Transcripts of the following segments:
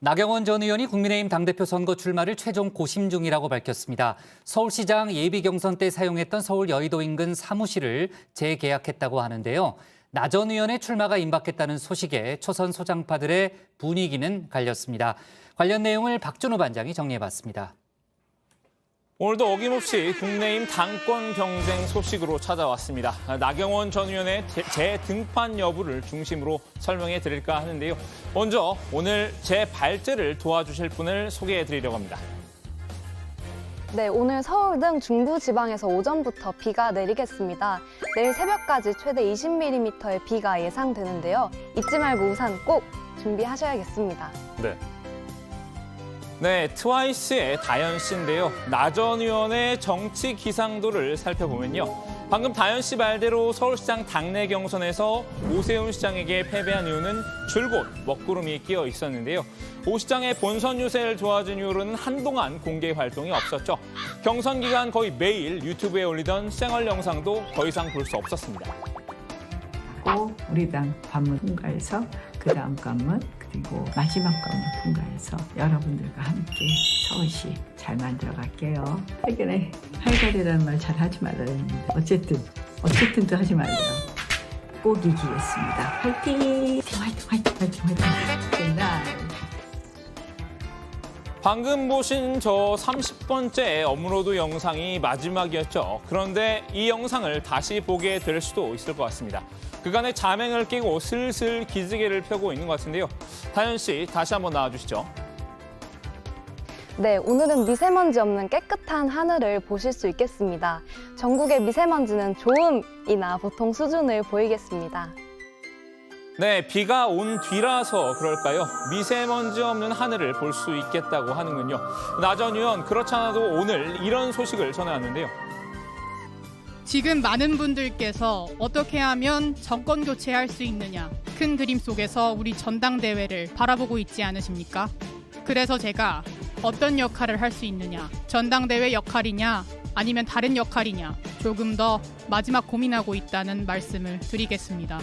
나경원 전 의원이 국민의힘 당대표 선거 출마를 최종 고심 중이라고 밝혔습니다. 서울시장 예비 경선 때 사용했던 서울 여의도 인근 사무실을 재계약했다고 하는데요. 나 전 의원의 출마가 임박했다는 소식에 초선 소장파들의 분위기는 갈렸습니다. 관련 내용을 박준호 반장이 정리해봤습니다. 오늘도 어김없이 국내임 당권 경쟁 소식으로 찾아왔습니다. 나경원 전 의원의 재등판 여부를 중심으로 설명해 드릴까 하는데요. 먼저 오늘 재발제를 도와주실 분을 소개해 드리려고 합니다. 네, 오늘 서울 등 중부 지방에서 오전부터 비가 내리겠습니다. 내일 새벽까지 최대 20mm의 비가 예상되는데요. 잊지 말고 우산 꼭 준비하셔야겠습니다. 네, 트와이스의 다현 씨인데요. 나 전 의원의 정치 기상도를 살펴보면요. 방금 다현 씨 말대로 서울시장 당내 경선에서 오세훈 시장에게 패배한 이유는 줄곧 먹구름이 끼어 있었는데요. 오 시장의 본선 유세를 도와준 이후로는 한동안 공개 활동이 없었죠. 경선 기간 거의 매일 유튜브에 올리던 생얼 영상도 더 이상 볼 수 없었습니다. 꼭 우리 당 관문 통과해서 그 다음 관문 그리고 마지막 관문 통과해서 여러분들과 함께 서울시 잘 만들어 갈게요. 최근에 할갈이라는 말 잘 하지 말아야 했는데 어쨌든도 하지 말래요. 꼭 이기겠습니다. 화이팅! 화이팅! 그날. 방금 보신 저 30번째 업로드 영상이 마지막이었죠. 그런데 이 영상을 다시 보게 될 수도 있을 것 같습니다. 그간의 자맹을 끼고 슬슬 기지개를 펴고 있는 것 같은데요. 다현 씨, 다시 한번 나와주시죠. 네, 오늘은 미세먼지 없는 깨끗한 하늘을 보실 수 있겠습니다. 전국의 미세먼지는 좋음이나 보통 수준을 보이겠습니다. 네, 비가 온 뒤라서 그럴까요? 미세먼지 없는 하늘을 볼 수 있겠다고 하는군요. 나 전 의원, 그렇지 않아도 오늘 이런 소식을 전해왔는데요. 지금 많은 분들께서 어떻게 하면 정권 교체할 수 있느냐, 큰 그림 속에서 우리 전당대회를 바라보고 있지 않으십니까? 그래서 제가 어떤 역할을 할 수 있느냐, 전당대회 역할이냐 아니면 다른 역할이냐 조금 더 마지막 고민하고 있다는 말씀을 드리겠습니다.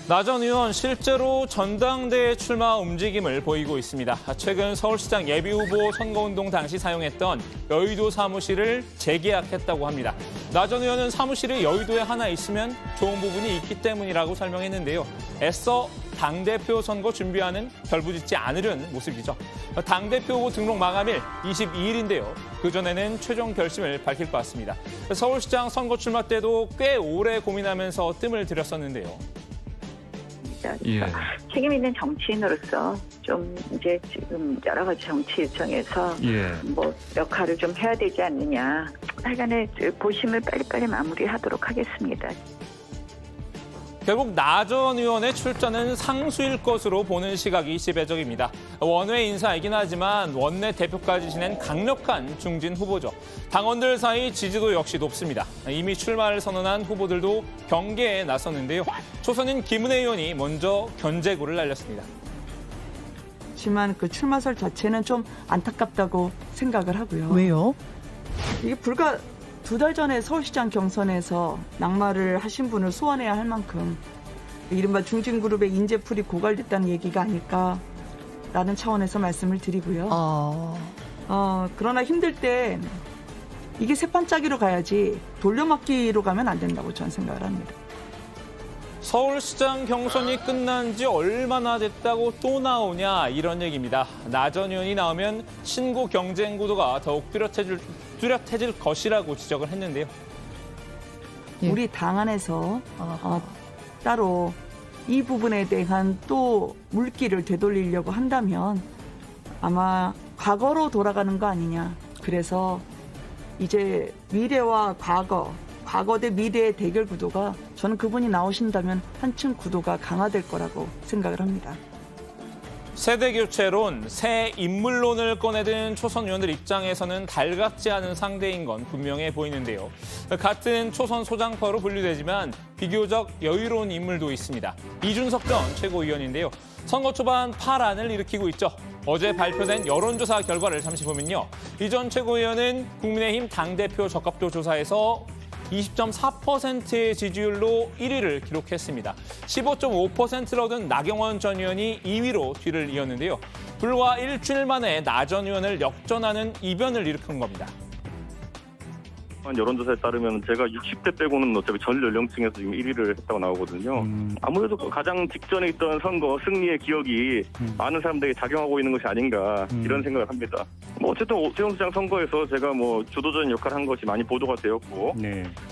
나 전 의원 실제로 전당대회 출마 움직임을 보이고 있습니다. 최근 서울시장 예비후보 선거운동 당시 사용했던 여의도 사무실을 재계약했다고 합니다. 나 전 의원은 사무실이 여의도에 하나 있으면 좋은 부분이 있기 때문이라고 설명했는데요. 애써 당대표 선거 준비하는 결부짓지 않으려는 모습이죠. 당대표 후보 등록 마감일 22일인데요. 그전에는 최종 결심을 밝힐 것 같습니다. 서울시장 선거 출마 때도 꽤 오래 고민하면서 뜸을 들였었는데요. 예. 책임 있는 정치인으로서 좀 이제 지금 여러 가지 정치 일정에서 뭐 역할을 좀 해야 되지 않느냐. 하여간에 고심을 빨리빨리 마무리하도록 하겠습니다. 결국 나 전 의원의 출전은 상수일 것으로 보는 시각이 지배적입니다. 원외 인사이긴 하지만 원내 대표까지 지낸 강력한 중진 후보죠. 당원들 사이 지지도 역시 높습니다. 이미 출마를 선언한 후보들도 경계에 나섰는데요. 초선인 김은혜 의원이 먼저 견제구를 날렸습니다. 하지만 그 출마설 자체는 좀 안타깝다고 생각을 하고요. 왜요? 이게 불과 2달 전에 서울시장 경선에서 낙마를 하신 분을 소환해야 할 만큼 이른바 중진그룹의 인재풀이 고갈됐다는 얘기가 아닐까라는 차원에서 말씀을 드리고요. 그러나 힘들 때 이게 새판짜기로 가야지 돌려막기로 가면 안 된다고 저는 생각을 합니다. 서울시장 경선이 끝난 지 얼마나 됐다고 또 나오냐 이런 얘기입니다. 나 전 의원이 나오면 신구 경쟁 구도가 더욱 뚜렷해질 것이라고 지적을 했는데요. 우리 당 안에서 따로 이 부분에 대한 또 물기를 되돌리려고 한다면 아마 과거로 돌아가는 거 아니냐. 그래서 이제 미래와 과거 대 미래의 대결 구도가 저는 그분이 나오신다면 한층 구도가 강화될 거라고 생각을 합니다. 세대교체론, 새 인물론을 꺼내든 초선 의원들 입장에서는 달갑지 않은 상대인 건 분명해 보이는데요. 같은 초선 소장파로 분류되지만 비교적 여유로운 인물도 있습니다. 이준석 전 최고위원인데요. 선거 초반 파란을 일으키고 있죠. 어제 발표된 여론조사 결과를 잠시 보면요. 이 전 최고위원은 국민의힘 당대표 적합도 조사에서 20.4%의 지지율로 1위를 기록했습니다. 15.5%를 얻은 나경원 전 의원이 2위로 뒤를 이었는데요. 불과 일주일 만에 나 전 의원을 역전하는 이변을 일으킨 겁니다. 여론조사에 따르면 제가 60대 빼고는 어차피 전 연령층에서 지금 1위를 했다고 나오거든요. 아무래도 가장 직전에 있던 선거 승리의 기억이 많은 사람들에게 작용하고 있는 것이 아닌가 이런 생각을 합니다. 뭐 어쨌든 오세훈 시장 선거에서 제가 뭐 주도적인 역할을 한 것이 많이 보도가 되었고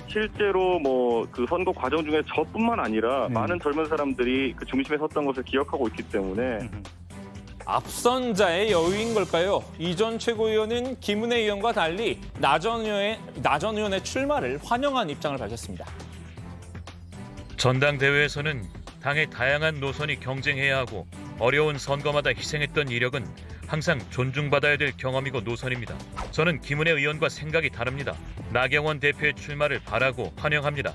실제로 뭐 그 선거 과정 중에 저뿐만 아니라 많은 젊은 사람들이 그 중심에 섰던 것을 기억하고 있기 때문에 앞선 자의 여유인 걸까요? 이 전 최고위원은 김은혜 의원과 달리 나 전 의원의 출마를 환영한 입장을 밝혔습니다. 전당대회에서는 당의 다양한 노선이 경쟁해야 하고 어려운 선거마다 희생했던 이력은 항상 존중받아야 될 경험이고 노선입니다. 저는 김은혜 의원과 생각이 다릅니다. 나경원 대표의 출마를 바라고 환영합니다.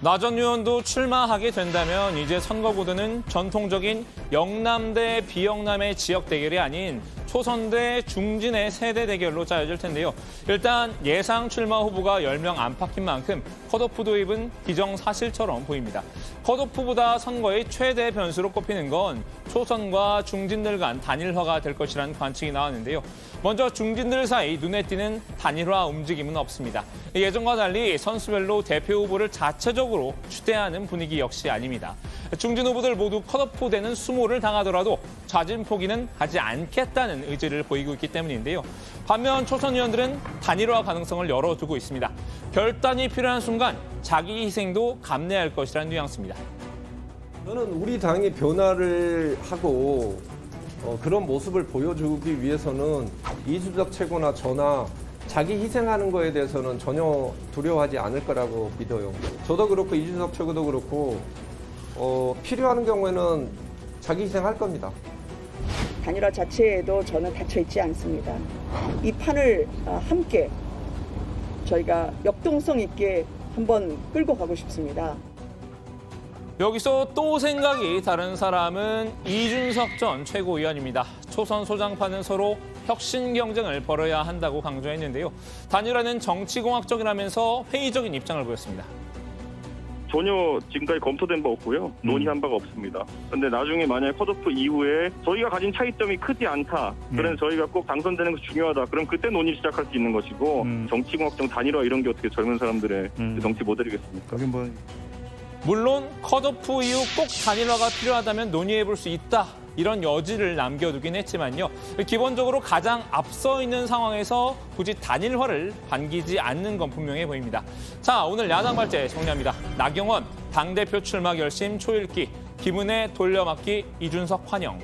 나 전 의원도 출마하게 된다면 이제 선거 구도는 전통적인 영남 대 비영남의 지역 대결이 아닌 초선 대 중진의 세대 대결로 짜여질 텐데요. 일단 예상 출마 후보가 10명 안팎인 만큼 컷오프 도입은 기정사실처럼 보입니다. 컷오프보다 선거의 최대 변수로 꼽히는 건 초선과 중진들 간 단일화가 될 것이라는 관측이 나왔는데요. 먼저 중진들 사이 눈에 띄는 단일화 움직임은 없습니다. 예전과 달리 선수별로 대표 후보를 자체적으로 추대하는 분위기 역시 아닙니다. 중진 후보들 모두 컷오프 되는 수모를 당하더라도 자진 포기는 하지 않겠다는 의지를 보이고 있기 때문인데요. 반면 초선 의원들은 단일화 가능성을 열어두고 있습니다. 결단이 필요한 순간 자기 희생도 감내할 것이라는 뉘앙스입니다. 저는 우리 당이 변화를 하고 그런 모습을 보여주기 위해서는 이준석 최고나 저나 자기 희생하는 거에 대해서는 전혀 두려워하지 않을 거라고 믿어요. 저도 그렇고 이준석 최고도 그렇고 필요한 경우에는 자기 희생할 겁니다. 단일화 자체에도 저는 닫혀있지 않습니다. 이 판을 함께 저희가 역동성 있게 한번 끌고 가고 싶습니다. 여기서 또 생각이 다른 사람은 이준석 전 최고위원입니다. 초선 소장파는 서로 혁신 경쟁을 벌여야 한다고 강조했는데요. 단일화는 정치공학적이라면서 회의적인 입장을 보였습니다. 전혀 지금까지 검토된 바 없고요. 논의한 바가 없습니다. 그런데 나중에 만약에 컷오프 이후에 저희가 가진 차이점이 크지 않다. 그래서 저희가 꼭 당선되는 것이 중요하다. 그럼 그때 논의를 시작할 수 있는 것이고 정치공학적 단일화 이런 게 어떻게 젊은 사람들의 정치 모델이겠습니까? 물론 컷오프 이후 꼭 단일화가 필요하다면 논의해볼 수 있다. 이런 여지를 남겨두긴 했지만요. 기본적으로 가장 앞서 있는 상황에서 굳이 단일화를 반기지 않는 건 분명해 보입니다. 자, 오늘 야당 발제 정리합니다. 나경원 당대표 출마 결심 초읽기, 김은혜 돌려막기, 이준석 환영.